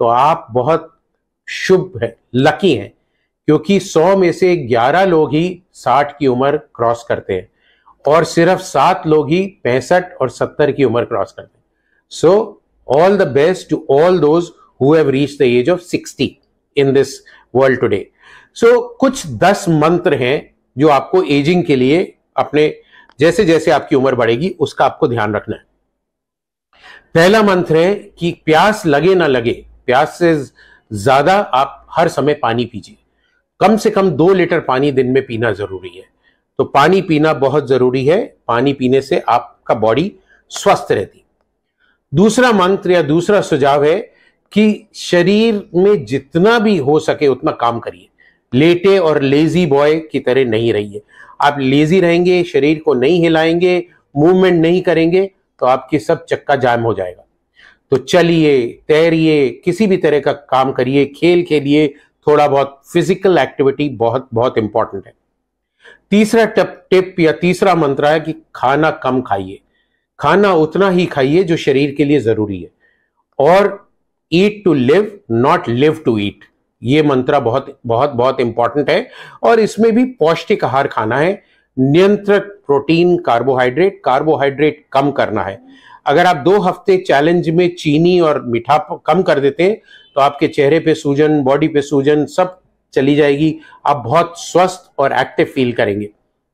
तो आप बहुत शुभ है, लकी हैं, क्योंकि 100 में से 11 लोग ही 60 की उम्र क्रॉस करते हैं और सिर्फ 7 लोग ही 65 और 70 की उम्र क्रॉस करते हैं। So all the best to all those who have reached the age of 60 in this world today. So कुछ 10 मंत्र हैं जो आपको एजिंग के लिए अपने जैसे जैसे आपकी उम्र बढ़ेगी उसका आपको ध्यान रखना है। पहला मंत्र है कि प्यास लगे ना लगे, प्यास से ज्यादा आप हर समय पानी पीजिए। कम से कम 2 लीटर पानी दिन में पीना जरूरी है। तो पानी पीना बहुत जरूरी है, पानी पीने से आपका बॉडी स्वस्थ रहती है। दूसरा मंत्र या दूसरा सुझाव है कि शरीर में जितना भी हो सके उतना काम करिए। लेटे और लेजी बॉय की तरह नहीं रहिए। आप लेजी रहेंगे, शरीर को नहीं हिलाएंगे, मूवमेंट नहीं करेंगे तो आपकी सब चक्का जाम हो जाएगा। तो चलिए, तैरिए, किसी भी तरह का काम करिए, खेल खेलिए, थोड़ा बहुत फिजिकल एक्टिविटी बहुत बहुत इंपॉर्टेंट है। तीसरा टिप या तीसरा मंत्र है कि खाना कम खाइए। खाना उतना ही खाइए जो शरीर के लिए जरूरी है। और eat to live, not live to eat, ये मंत्र बहुत बहुत बहुत इंपॉर्टेंट है। और इसमें भी पौष्टिक आहार खाना है, नियंत्रित प्रोटीन, कार्बोहाइड्रेट कम करना है। अगर आप 2 हफ्ते चैलेंज में चीनी और मीठा कम कर देते हैं तो आपके चेहरे पे सूजन, बॉडी पे सूजन सब चली जाएगी। आप बहुत स्वस्थ और एक्टिव फील करेंगे।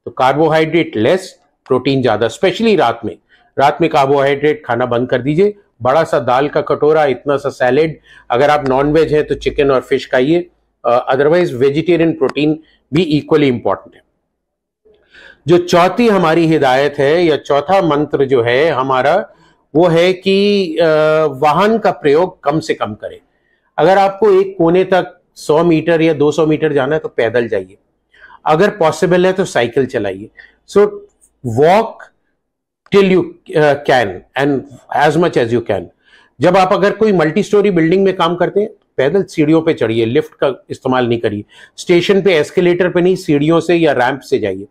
तो कार्बोहाइड्रेट लेस, प्रोटीन ज्यादा, स्पेशली रात में। रात में कार्बोहाइड्रेट खाना बंद कर दीजिए। बड़ा सा दाल का कटोरा, इतना सा सैलेड, अगर आप नॉन वेज हैं तो चिकन और फिश खाइए। अदरवाइज वेजिटेरियन प्रोटीन भी इक्वली इंपॉर्टेंट है। जो चौथी हमारी हिदायत है या चौथा मंत्र जो है हमारा, वो है कि वाहन का प्रयोग कम से कम करें। अगर आपको एक कोने तक 100 मीटर या 200 मीटर जाना है तो पैदल जाइए, अगर पॉसिबल है तो साइकिल चलाइए। So walk till you can and as much as you can. जब आप अगर कोई मल्टी स्टोरी बिल्डिंग में काम करते हैं, पैदल सीढ़ियों पे चढ़िए, लिफ्ट का इस्तेमाल नहीं करिए। स्टेशन पे एस्केलेटर पे नहीं, सीढ़ियों से या रैंप से जाइए।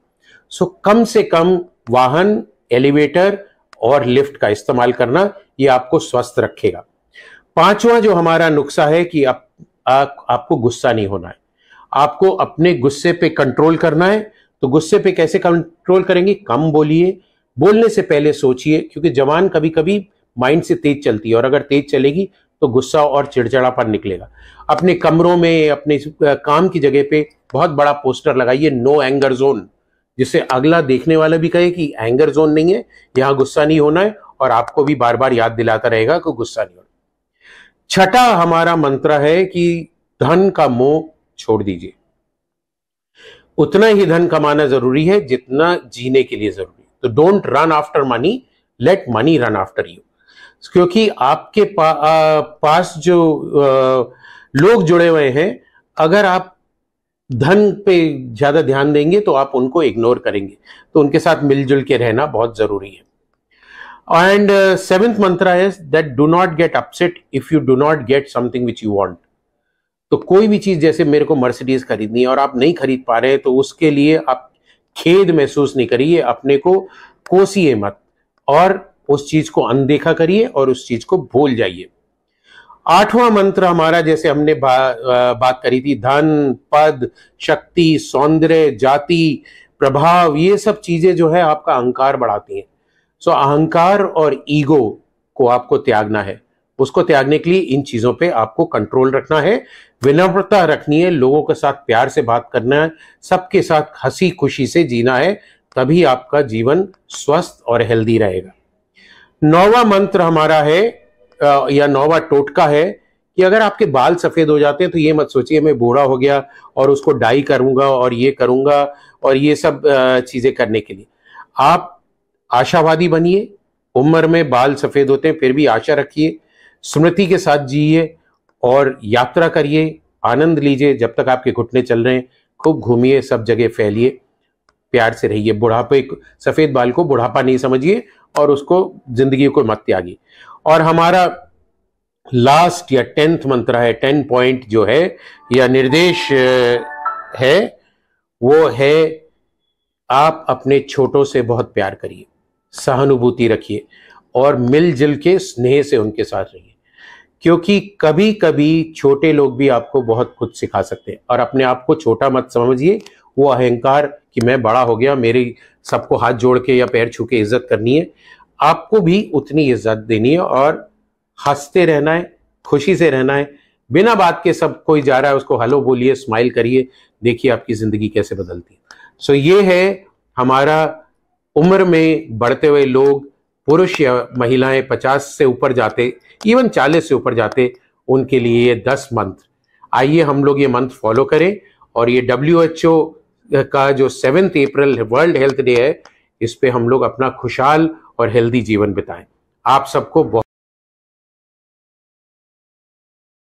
सो कम से कम वाहन, एलिवेटर और लिफ्ट का इस्तेमाल करना, ये आपको स्वस्थ रखेगा। पांचवा जो हमारा नुस्खा है कि आपको गुस्सा नहीं होना है, आपको अपने गुस्से पे कंट्रोल करना है। तो गुस्से पे कैसे कंट्रोल करेंगे? कम बोलिए, बोलने से पहले सोचिए, क्योंकि जबान कभी कभी माइंड से तेज चलती है और अगर तेज चलेगी तो गुस्सा और चिड़चिड़ापन निकलेगा। अपने कमरों में, अपने काम की जगह पे बहुत बड़ा पोस्टर लगाइए, नो एंगर जोन, जिससे अगला देखने वाला भी कहे कि एंगर जोन नहीं है, यहां गुस्सा नहीं होना है, और आपको भी बार बार याद दिलाता रहेगा कि गुस्सा नहीं होना। छठा हमारा मंत्र है कि धन का मोह छोड़ दीजिए। उतना ही धन कमाना जरूरी है जितना जीने के लिए जरूरी है। तो don't run after money, late money run after you. क्योंकि आपके पास जो लोग जुड़े हुए हैं, अगर आप धन पे ज्यादा ध्यान देंगे तो आप उनको इग्नोर करेंगे। तो उनके साथ मिलजुल के रहना बहुत जरूरी है। एंड सेवेंथ मंत्र है that do not get upset if you do not get something which you want. तो कोई भी चीज, जैसे मेरे को मर्सिडीज खरीदनी है और आप नहीं खरीद पा रहे हैं, तो उसके लिए आप खेद महसूस नहीं करिए, अपने को कोसिए मत और उस चीज को अनदेखा करिए और उस चीज को भूल जाइए। आठवां मंत्र हमारा, जैसे हमने बात करी थी, धन, पद, शक्ति, सौंदर्य, जाति, प्रभाव, ये सब चीजें जो है आपका अहंकार बढ़ाती हैं। सो अहंकार और ईगो को आपको त्यागना है। उसको त्यागने के लिए इन चीजों पे आपको कंट्रोल रखना है, विनम्रता रखनी है, लोगों के साथ प्यार से बात करना है, सबके साथ हंसी खुशी से जीना है, तभी आपका जीवन स्वस्थ और हेल्दी रहेगा। 9वां मंत्र हमारा है या 9वां टोटका है कि अगर आपके बाल सफेद हो जाते हैं तो ये मत सोचिए मैं बूढ़ा हो गया और उसको डाई करूंगा और ये करूंगा और ये सब चीजें करने के लिए। आप आशावादी बनिए। उम्र में बाल सफेद होते हैं फिर भी आशा रखिए, स्मृति के साथ जिए और यात्रा करिए, आनंद लीजिए जब तक आपके घुटने चल रहे हैं। खूब घूमिए, सब जगह फैलिए, प्यार से रहिए। बुढ़ापे, सफेद बाल को बुढ़ापा नहीं समझिए और उसको, जिंदगी को मत त्यागिए। और हमारा लास्ट या 10th मंत्र है, 10 पॉइंट जो है या निर्देश है, वो है आप अपने छोटों से बहुत प्यार करिए, सहानुभूति रखिए और मिलजुल के स्नेह से उनके साथ रहिए। क्योंकि कभी कभी छोटे लोग भी आपको बहुत कुछ सिखा सकते हैं। और अपने आप को छोटा मत समझिए, वो अहंकार कि मैं बड़ा हो गया, मेरी सबको हाथ जोड़ के या पैर छू के इज्जत करनी है। आपको भी उतनी इज्जत देनी है और हंसते रहना है, खुशी से रहना है। बिना बात के सब कोई जा रहा है उसको हेलो बोलिए, स्माइल करिए, देखिए आपकी जिंदगी कैसे बदलती है। सो ये है हमारा उम्र में बढ़ते हुए लोग, पुरुष या महिलाएं 50 से ऊपर जाते, इवन 40 से ऊपर जाते, उनके लिए ये 10 मंत्र। आइए हम लोग ये मंत्र फॉलो करें और ये WHO का जो 7 अप्रैल वर्ल्ड हेल्थ डे है, इस पे हम लोग अपना खुशहाल और हेल्दी जीवन बिताएं। आप सबको बहुत